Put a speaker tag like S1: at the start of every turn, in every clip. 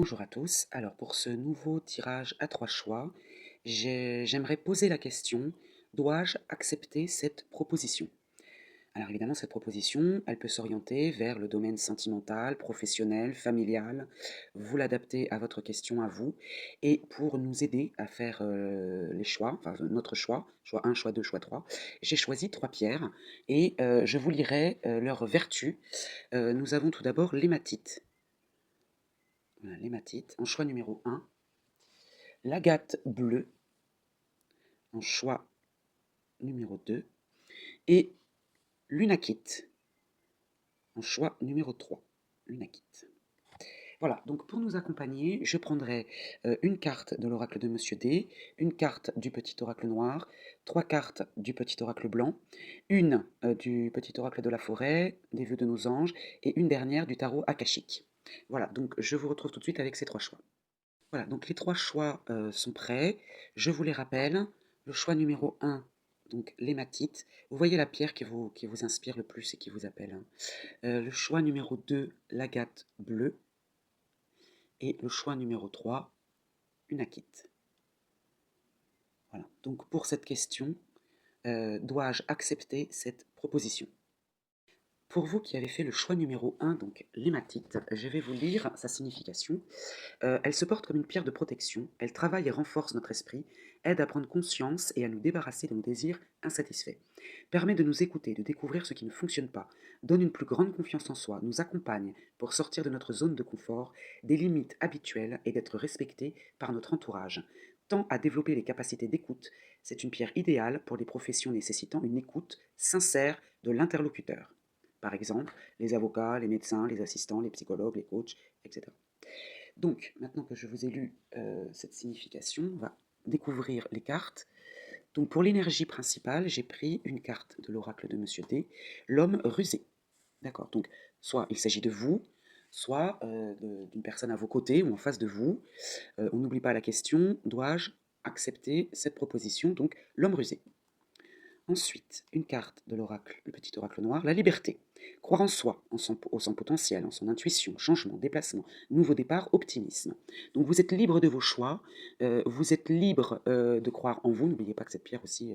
S1: Bonjour à tous. Alors pour ce nouveau tirage à 3 choix, j'aimerais poser la question: dois-je accepter cette proposition? Alors évidemment, cette proposition, elle peut s'orienter vers le domaine sentimental, professionnel, familial. Vous l'adaptez à votre question, à vous. Et pour nous aider à faire les choix, enfin notre choix 1, choix 2, choix 3, j'ai choisi 3 pierres et je vous lirai leurs vertus. Nous avons tout d'abord l'hématite. Voilà, l'hématite en choix numéro 1. L'agate bleue en choix numéro 2 et l'unakite en choix numéro 3. L'unakite. Voilà, donc pour nous accompagner, je prendrai une carte de l'oracle de Monsieur D, une carte du petit oracle noir, 3 cartes du petit oracle blanc, une du petit oracle de la forêt, des vœux de nos anges, et une dernière du tarot akashique. Voilà, donc je vous retrouve tout de suite avec ces 3 choix. Voilà, donc les 3 choix sont prêts. Je vous les rappelle. Le choix numéro 1, donc l'hématite. Vous voyez la pierre qui vous inspire le plus et qui vous appelle, hein. Le choix numéro 2, l'agate bleue. Et le choix numéro 3, une akite. Voilà, donc pour cette question, dois-je accepter cette proposition? Pour vous qui avez fait le choix numéro 1, donc l'hématite, je vais vous lire sa signification. Elle se porte comme une pierre de protection, elle travaille et renforce notre esprit, aide à prendre conscience et à nous débarrasser de nos désirs insatisfaits, permet de nous écouter, de découvrir ce qui ne fonctionne pas, donne une plus grande confiance en soi, nous accompagne pour sortir de notre zone de confort, des limites habituelles et d'être respecté par notre entourage, tend à développer les capacités d'écoute. C'est une pierre idéale pour les professions nécessitant une écoute sincère de l'interlocuteur. Par exemple, les avocats, les médecins, les assistants, les psychologues, les coachs, etc. Donc, maintenant que je vous ai lu cette signification, on va découvrir les cartes. Donc, pour l'énergie principale, j'ai pris une carte de l'oracle de Monsieur D, l'homme rusé. D'accord. Donc, soit il s'agit de vous, soit d'une personne à vos côtés ou en face de vous. On n'oublie pas la question, dois-je accepter cette proposition? Donc, l'homme rusé. Ensuite, une carte de l'oracle, le petit oracle noir, la liberté. Croire en soi, au son potentiel, en son intuition, changement, déplacement, nouveau départ, optimisme. Donc vous êtes libre de vos choix, vous êtes libre de croire en vous. N'oubliez pas que cette pierre aussi,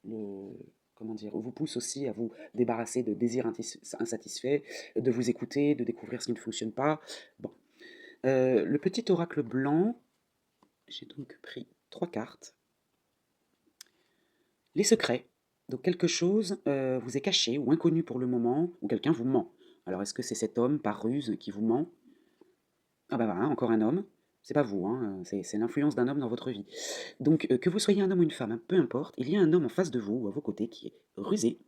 S1: le, comment dire, vous pousse aussi à vous débarrasser de désirs insatisfaits, de vous écouter, de découvrir ce qui ne fonctionne pas. Bon. Le petit oracle blanc, j'ai donc pris 3 cartes. Les secrets. Donc quelque chose vous est caché ou inconnu pour le moment, ou quelqu'un vous ment. Alors est-ce que c'est cet homme par ruse qui vous ment? Ah bah voilà, encore un homme. C'est pas vous, hein, c'est l'influence d'un homme dans votre vie. Donc que vous soyez un homme ou une femme, hein, peu importe, il y a un homme en face de vous ou à vos côtés qui est rusé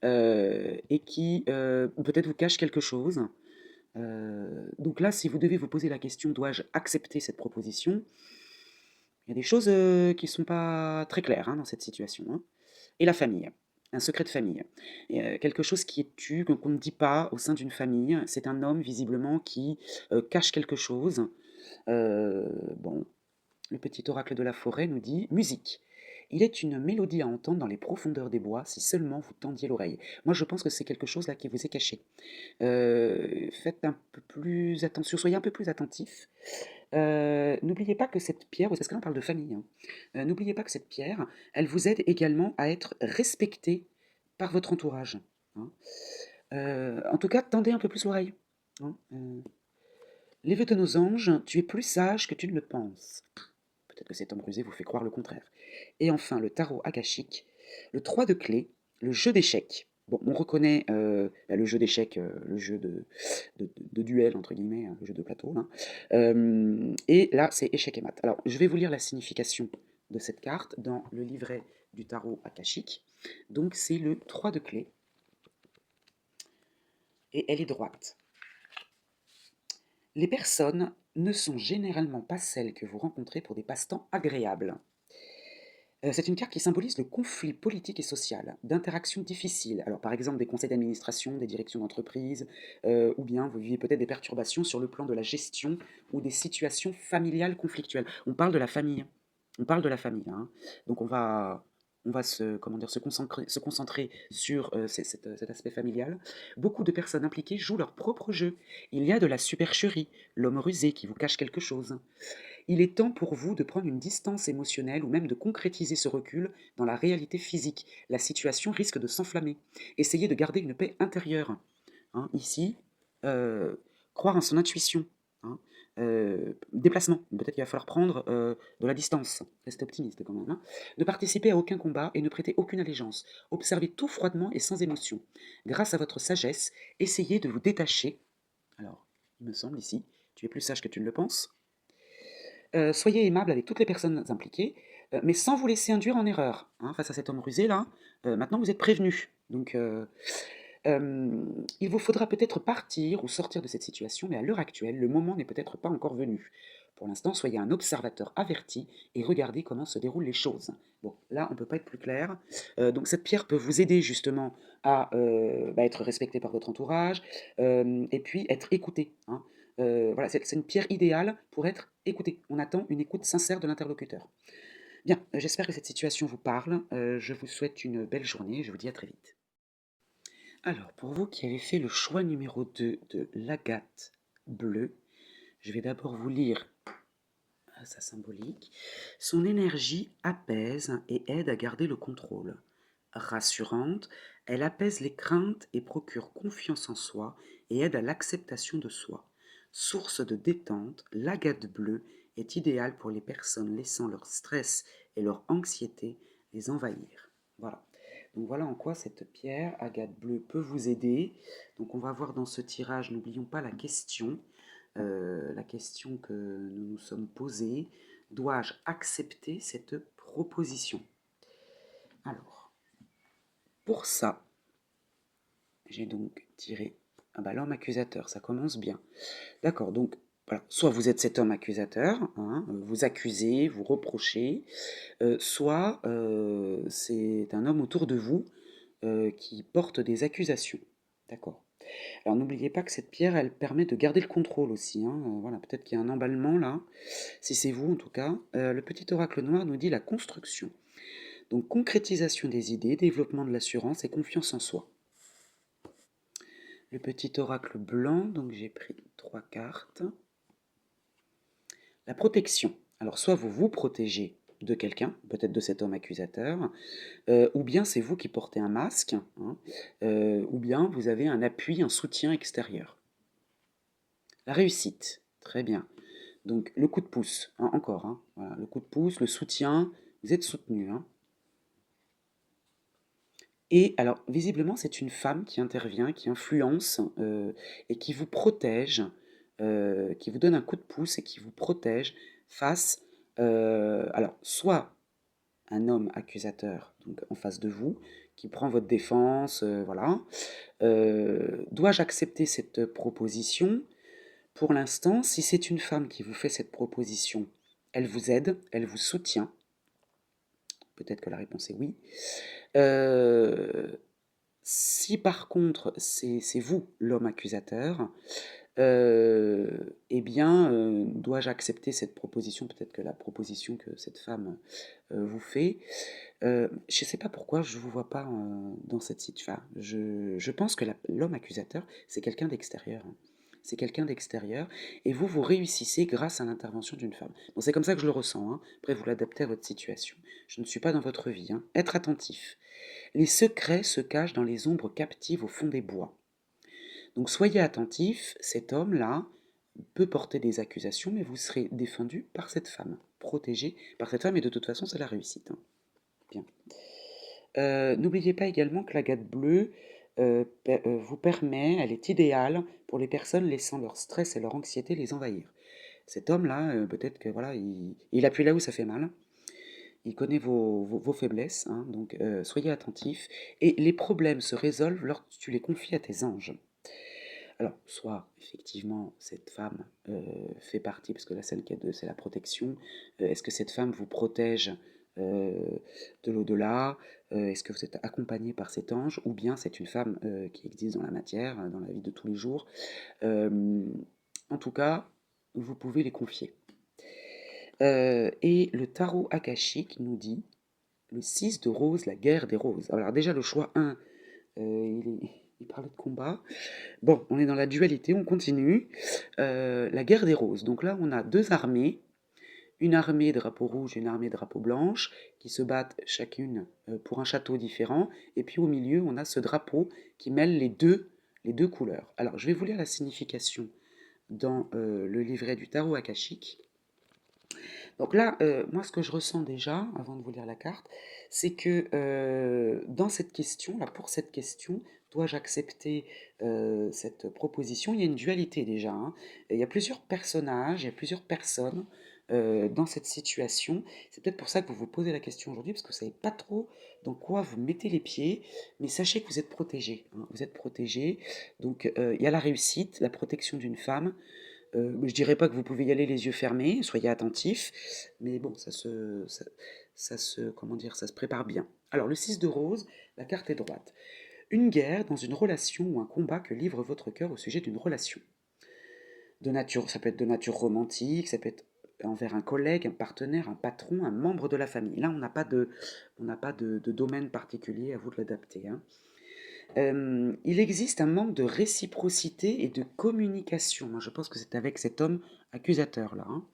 S1: et qui peut-être vous cache quelque chose. Donc là, si vous devez vous poser la question, dois-je accepter cette proposition? Il y a des choses qui ne sont pas très claires, hein, dans cette situation, hein. Et la famille, un secret de famille. Et, quelque chose qui est tu, qu'on ne dit pas au sein d'une famille. C'est un homme visiblement qui cache quelque chose. Bon, le petit oracle de la forêt nous dit musique. Il est une mélodie à entendre dans les profondeurs des bois si seulement vous tendiez l'oreille. Moi, je pense que c'est quelque chose là qui vous est caché. Faites un peu plus attention, soyez un peu plus attentif. N'oubliez pas que cette pierre, parce que là on parle de famille, hein, n'oubliez pas que cette pierre, elle vous aide également à être respecté par votre entourage, hein. En tout cas, tendez un peu plus l'oreille, hein. Les vœux de nos anges, tu es plus sage que tu ne le penses. Peut-être que cet homme rusé vous fait croire le contraire. Et enfin, le tarot akashique, le 3 de clé, le jeu d'échecs. Bon, on reconnaît le jeu d'échecs, le jeu de duel, entre guillemets, hein, le jeu de plateau, hein. Et là, c'est échec et mat. Alors, je vais vous lire la signification de cette carte dans le livret du tarot akashique. Donc, c'est le 3 de clé, et elle est droite. Les personnes ne sont généralement pas celles que vous rencontrez pour des passe-temps agréables. C'est une carte qui symbolise le conflit politique et social, d'interactions difficiles. Alors, par exemple, des conseils d'administration, des directions d'entreprise, ou bien vous vivez peut-être des perturbations sur le plan de la gestion ou des situations familiales conflictuelles. On parle de la famille. On parle de la famille, hein. Donc, on va comment dire, se concentrer sur cet aspect familial. Beaucoup de personnes impliquées jouent leur propre jeu. Il y a de la supercherie, l'homme rusé qui vous cache quelque chose. Il est temps pour vous de prendre une distance émotionnelle ou même de concrétiser ce recul dans la réalité physique. La situation risque de s'enflammer. Essayez de garder une paix intérieure. Hein, ici, croire en son intuition. Hein. Déplacement, peut-être qu'il va falloir prendre de la distance, restez optimiste quand même. Hein. Ne participez à aucun combat et ne prêtez aucune allégeance. Observez tout froidement et sans émotion. Grâce à votre sagesse, essayez de vous détacher. Alors, il me semble ici, tu es plus sage que tu ne le penses. Soyez aimable avec toutes les personnes impliquées, mais sans vous laisser induire en erreur. Hein, face à cet homme rusé là, maintenant vous êtes prévenu. Donc, il vous faudra peut-être partir ou sortir de cette situation, mais à l'heure actuelle, le moment n'est peut-être pas encore venu. Pour l'instant, soyez un observateur averti et regardez comment se déroulent les choses. Bon, là, on ne peut pas être plus clair. Donc cette pierre peut vous aider justement à être respecté par votre entourage et puis être écouté. Hein. Voilà, c'est une pierre idéale pour être écouté. On attend une écoute sincère de l'interlocuteur. Bien, j'espère que cette situation vous parle. Je vous souhaite une belle journée. Je vous dis à très vite. Alors, pour vous qui avez fait le choix numéro 2 de l'agate bleue, je vais d'abord vous lire sa symbolique. Son énergie apaise et aide à garder le contrôle. Rassurante, elle apaise les craintes et procure confiance en soi et aide à l'acceptation de soi. Source de détente, l'agate bleue est idéale pour les personnes laissant leur stress et leur anxiété les envahir. Voilà. Donc voilà en quoi cette pierre, agate bleue, peut vous aider. Donc on va voir dans ce tirage, n'oublions pas la question que nous nous sommes posée. Dois-je accepter cette proposition? Alors, pour ça, j'ai donc tiré l'homme accusateur, ça commence bien. D'accord, donc voilà, soit vous êtes cet homme accusateur, hein, vous accusez, vous reprochez, soit c'est un homme autour de vous qui porte des accusations. D'accord. Alors n'oubliez pas que cette pierre, elle permet de garder le contrôle aussi. Hein. Voilà, peut-être qu'il y a un emballement là, si c'est vous en tout cas. Le petit oracle noir nous dit la construction. Donc concrétisation des idées, développement de l'assurance et confiance en soi. Le petit oracle blanc, donc j'ai pris 3 cartes. La protection. Alors soit vous vous protégez de quelqu'un, peut-être de cet homme accusateur, ou bien c'est vous qui portez un masque, hein, ou bien vous avez un appui, un soutien extérieur. La réussite, très bien. Donc le coup de pouce, hein, encore, hein, voilà, le coup de pouce, le soutien, vous êtes soutenu. Hein. Et alors, visiblement, c'est une femme qui intervient, qui influence et qui vous protège, qui vous donne un coup de pouce et qui vous protège face, alors, soit un homme accusateur, donc en face de vous, qui prend votre défense, voilà. Dois-je accepter cette proposition? Pour l'instant, si c'est une femme qui vous fait cette proposition, elle vous aide, elle vous soutient. Peut-être que la réponse est oui. Euh, Si par contre c'est vous l'homme accusateur, eh bien, dois-je accepter cette proposition? Peut-être que la proposition que cette femme vous fait. Je ne sais pas pourquoi je ne vous vois pas dans cette situation. Enfin, je pense que l'homme accusateur, c'est quelqu'un d'extérieur. Hein. C'est quelqu'un d'extérieur, et vous, vous réussissez grâce à l'intervention d'une femme. Bon, c'est comme ça que je le ressens. Hein. Après, vous l'adaptez à votre situation. Je ne suis pas dans votre vie. Hein. Être attentif. Les secrets se cachent dans les ombres captives au fond des bois. Donc soyez attentif, cet homme-là peut porter des accusations, mais vous serez défendu par cette femme, protégé par cette femme, et de toute façon, c'est la réussite. Hein. Bien. N'oubliez pas également que la gate bleue vous permet, elle est idéale pour les personnes laissant leur stress et leur anxiété les envahir. Cet homme-là, peut-être que voilà, il appuie là où ça fait mal. Il connaît vos faiblesses, hein, donc soyez attentifs. Et les problèmes se résolvent lorsque tu les confies à tes anges. Alors, soit effectivement cette femme fait partie, parce que là celle qui est c'est la protection, est-ce que cette femme vous protège euh, de l'au-delà, est-ce que vous êtes accompagné par cet ange, ou bien c'est une femme qui existe dans la matière, dans la vie de tous les jours. Euh, En tout cas, vous pouvez les confier. Et le tarot akashique nous dit le 6 de rose, la guerre des roses. Alors déjà, le choix 1, il parle de combat. Bon, on est dans la dualité, on continue. La guerre des roses. Donc là, on a deux armées, une armée drapeau rouge et une armée drapeau blanche, qui se battent chacune pour un château différent. Et puis au milieu, on a ce drapeau qui mêle les deux couleurs. Alors, je vais vous lire la signification dans le livret du tarot akashique. Donc là, moi, ce que je ressens déjà, avant de vous lire la carte, c'est que dans cette question, là, pour cette question, dois-je accepter cette proposition? Il y a une dualité déjà, hein. Il y a plusieurs personnages, il y a plusieurs personnes dans cette situation. C'est peut-être pour ça que vous vous posez la question aujourd'hui, parce que vous ne savez pas trop dans quoi vous mettez les pieds, mais sachez que vous êtes protégé, hein. Vous êtes protégé. Donc, il y a la réussite, la protection d'une femme. Je dirais pas que vous pouvez y aller les yeux fermés, soyez attentifs, mais bon, comment dire, ça se prépare bien. Alors, le 6 de rose, la carte est droite. Une guerre dans une relation ou un combat que livre votre cœur au sujet d'une relation. De nature, ça peut être de nature romantique, ça peut être envers un collègue, un partenaire, un patron, un membre de la famille. Là, on n'a pas de domaine particulier, à vous de l'adapter, hein. Il existe un manque de réciprocité et de communication. Moi, je pense que c'est avec cet homme accusateur là, hein.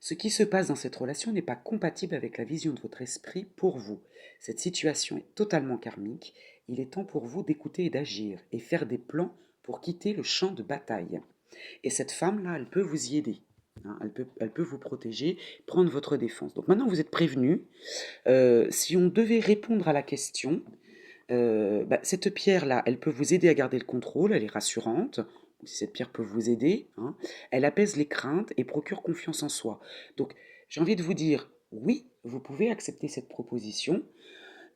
S1: Ce qui se passe dans cette relation n'est pas compatible avec la vision de votre esprit pour vous. Cette situation est totalement karmique. Il est temps pour vous d'écouter et d'agir et faire des plans pour quitter le champ de bataille. Et cette femme-là, elle peut vous y aider, hein. Elle peut vous protéger, prendre votre défense. Donc maintenant, vous êtes prévenu. Si on devait répondre à la question, cette pierre-là, elle peut vous aider à garder le contrôle, elle est rassurante. Si cette pierre peut vous aider, hein, elle apaise les craintes et procure confiance en soi. Donc, j'ai envie de vous dire, oui, vous pouvez accepter cette proposition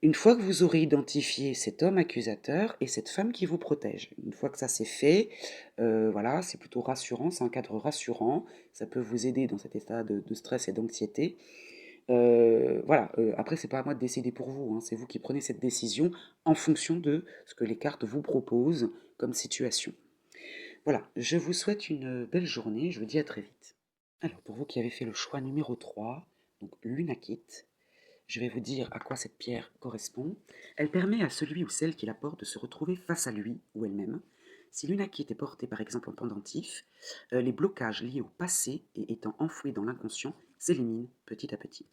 S1: une fois que vous aurez identifié cet homme accusateur et cette femme qui vous protège. Une fois que ça c'est fait, voilà, c'est plutôt rassurant, c'est un cadre rassurant, ça peut vous aider dans cet état de stress et d'anxiété. Voilà, après c'est pas à moi de décider pour vous, hein, c'est vous qui prenez cette décision en fonction de ce que les cartes vous proposent comme situation. Voilà, je vous souhaite une belle journée, je vous dis à très vite. Alors pour vous qui avez fait le choix numéro 3, donc l'unakite, je vais vous dire à quoi cette pierre correspond. Elle permet à celui ou celle qui la porte de se retrouver face à lui ou elle-même. Si l'unakite est portée par exemple en pendentif, les blocages liés au passé et étant enfouis dans l'inconscient s'éliminent petit à petit.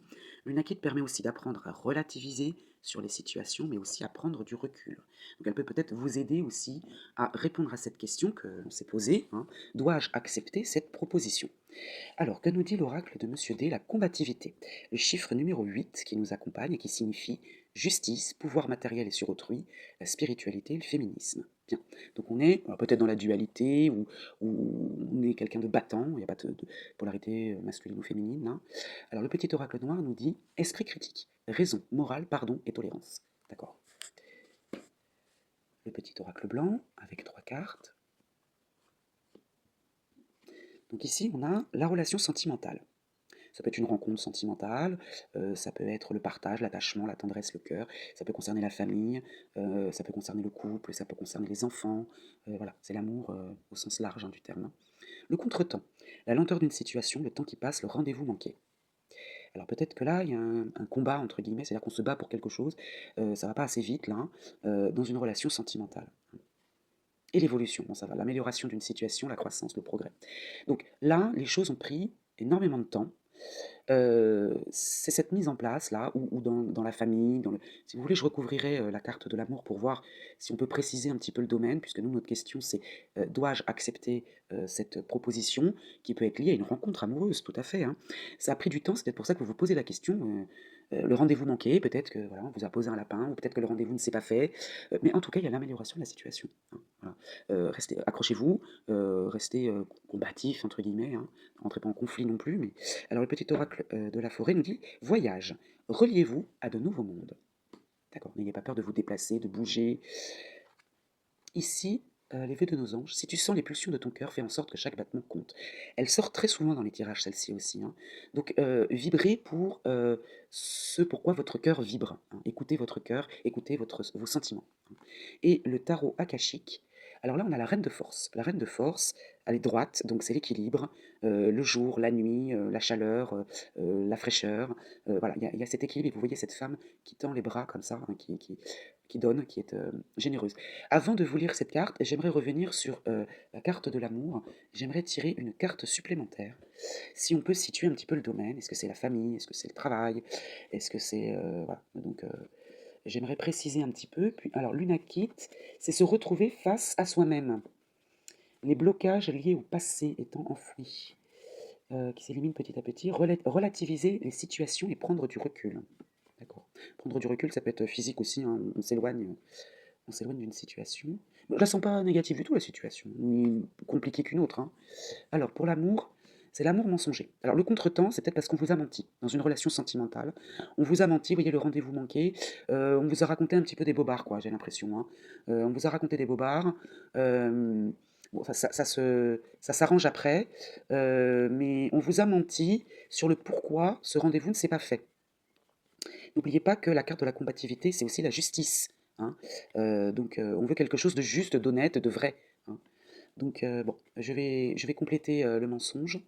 S1: L'unakite permet aussi d'apprendre à relativiser sur les situations, mais aussi à prendre du recul. Donc elle peut peut-être vous aider aussi à répondre à cette question que l'on s'est posée, hein. Dois-je accepter cette proposition? Alors, que nous dit l'oracle de Monsieur D, la combativité? Le chiffre numéro 8 qui nous accompagne et qui signifie justice, pouvoir matériel et sur autrui, la spiritualité et le féminisme. Bien, donc on est peut-être dans la dualité, ou on est quelqu'un de battant, il n'y a pas de polarité masculine ou féminine, hein. Alors le petit oracle noir nous dit esprit critique, raison, morale, pardon et tolérance. D'accord. Le petit oracle blanc avec 3 cartes. Donc ici on a la relation sentimentale. Ça peut être une rencontre sentimentale, ça peut être le partage, l'attachement, la tendresse, le cœur, ça peut concerner la famille, ça peut concerner le couple, ça peut concerner les enfants, voilà, c'est l'amour au sens large, hein, du terme, hein. Le contretemps, la lenteur d'une situation, le temps qui passe, le rendez-vous manqué. Alors peut-être que là, il y a un combat, entre guillemets, c'est-à-dire qu'on se bat pour quelque chose, ça va pas assez vite là, hein, dans une relation sentimentale. Et l'évolution, bon ça va, l'amélioration d'une situation, la croissance, le progrès. Donc là, les choses ont pris énormément de temps. C'est cette mise en place là, ou dans la famille, si vous voulez, je recouvrirai la carte de l'amour pour voir si on peut préciser un petit peu le domaine, puisque nous, notre question, c'est dois-je accepter cette proposition qui peut être liée à une rencontre amoureuse, tout à fait, hein. Ça a pris du temps, c'est peut-être pour ça que vous vous posez la question. Le rendez-vous manqué, peut-être que voilà, on vous a posé un lapin, ou peut-être que le rendez-vous ne s'est pas fait, mais en tout cas, il y a l'amélioration de la situation, hein, voilà. Restez, accrochez-vous, restez combatif, entre guillemets, hein. Rentrez pas en conflit non plus, mais alors le petit oracle de la forêt nous dit voyage, reliez-vous à de nouveaux mondes. D'accord, n'ayez pas peur de vous déplacer, de bouger. Ici, les vœux de nos anges, si tu sens les pulsions de ton cœur, fais en sorte que chaque battement compte. Elle sort très souvent dans les tirages, celle-ci aussi, hein. Donc, vibrez pour ce pourquoi votre cœur vibre, hein. Écoutez votre cœur, écoutez vos sentiments, hein. Et le tarot akashique, Alors là, on a la reine de force. La reine de force, elle est droite, donc c'est l'équilibre, le jour, la nuit, la chaleur, la fraîcheur, voilà, il y a cet équilibre et vous voyez cette femme qui tend les bras comme ça, hein, qui donne, qui est, généreuse. Avant de vous lire cette carte, j'aimerais revenir sur, la carte de l'amour. J'aimerais tirer une carte supplémentaire. Si on peut situer un petit peu le domaine, est-ce que c'est la famille? Est-ce que c'est le travail? Est-ce que c'est, voilà, donc j'aimerais préciser un petit peu. Puis, alors, l'unakit, c'est se retrouver face à soi-même. Les blocages liés au passé étant enfouis, qui s'éliminent petit à petit. Relativiser les situations et prendre du recul. D'accord. Prendre du recul, ça peut être physique aussi, hein, on s'éloigne d'une situation. Je la sens pas négative du tout, la situation, ni compliquée qu'une autre, hein. Alors, pour l'amour, c'est l'amour mensonger. Alors, le contretemps, c'est peut-être parce qu'on vous a menti dans une relation sentimentale. On vous a menti, vous voyez le rendez-vous manqué. On vous a raconté un petit peu des bobards, quoi, j'ai l'impression, hein. On vous a raconté des bobards. Bon, ça s'arrange après, mais on vous a menti sur le pourquoi ce rendez-vous ne s'est pas fait. N'oubliez pas que la carte de la combativité, c'est aussi la justice, hein. Donc, on veut quelque chose de juste, d'honnête, de vrai, hein. Donc, bon, je vais compléter le mensonge.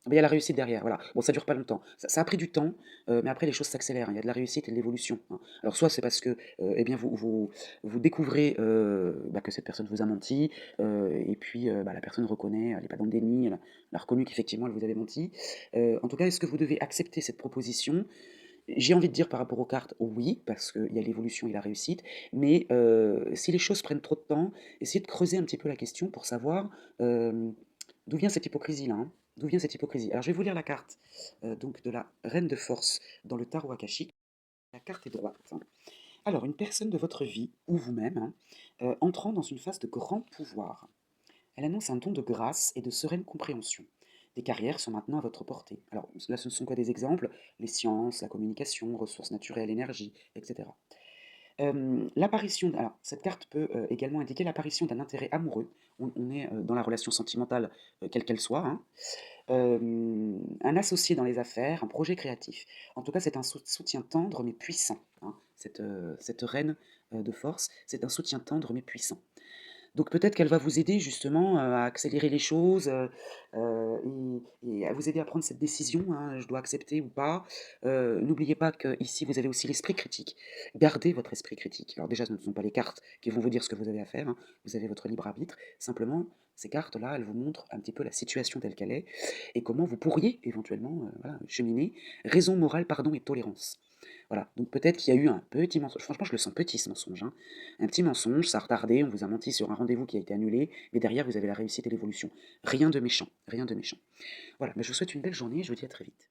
S1: Ah ben, il y a la réussite derrière, voilà. Bon, ça dure pas longtemps. Ça a pris du temps, mais après les choses s'accélèrent, hein. Il y a de la réussite et de l'évolution, hein. Alors soit c'est parce que, eh bien vous découvrez, bah, que cette personne vous a menti, et puis, bah, la personne reconnaît, elle est pas dans le déni, elle a reconnu qu'effectivement elle vous avait menti. En tout cas, est-ce que vous devez accepter cette proposition? J'ai envie de dire par rapport aux cartes, oui, parce qu'il y a l'évolution et la réussite, mais si les choses prennent trop de temps, essayez de creuser un petit peu la question pour savoir, d'où vient cette hypocrisie-là, hein? D'où vient cette hypocrisie? Alors je vais vous lire la carte, donc de la reine de force dans le tarot akashique. La carte est droite, hein. Alors une personne de votre vie, ou vous-même, hein, entrant dans une phase de grand pouvoir. Elle annonce un don de grâce et de sereine compréhension. Des carrières sont maintenant à votre portée. Alors là, ce ne sont que des exemples, les sciences, la communication, ressources naturelles, énergie, etc. L'apparition, alors cette carte peut également indiquer l'apparition d'un intérêt amoureux. On est dans la relation sentimentale, quelle qu'elle soit, hein. Un associé dans les affaires, un projet créatif. En tout cas, c'est un soutien tendre mais puissant, hein. Cette reine de force, c'est un soutien tendre mais puissant. Donc peut-être qu'elle va vous aider justement, à accélérer les choses, et à vous aider à prendre cette décision, hein, je dois accepter ou pas. N'oubliez pas qu'ici vous avez aussi l'esprit critique. Gardez votre esprit critique. Alors déjà, ce ne sont pas les cartes qui vont vous dire ce que vous avez à faire, hein. Vous avez votre libre arbitre. Simplement, ces cartes-là, elles vous montrent un petit peu la situation telle qu'elle est et comment vous pourriez éventuellement, voilà, cheminer. Raison, morale, pardon et tolérance. Voilà, donc peut-être qu'il y a eu un petit mensonge. Franchement, je le sens petit ce mensonge, hein. Un petit mensonge, ça a retardé, on vous a menti sur un rendez-vous qui a été annulé, mais derrière, vous avez la réussite et l'évolution. Rien de méchant, rien de méchant. Voilà, mais je vous souhaite une belle journée et je vous dis à très vite.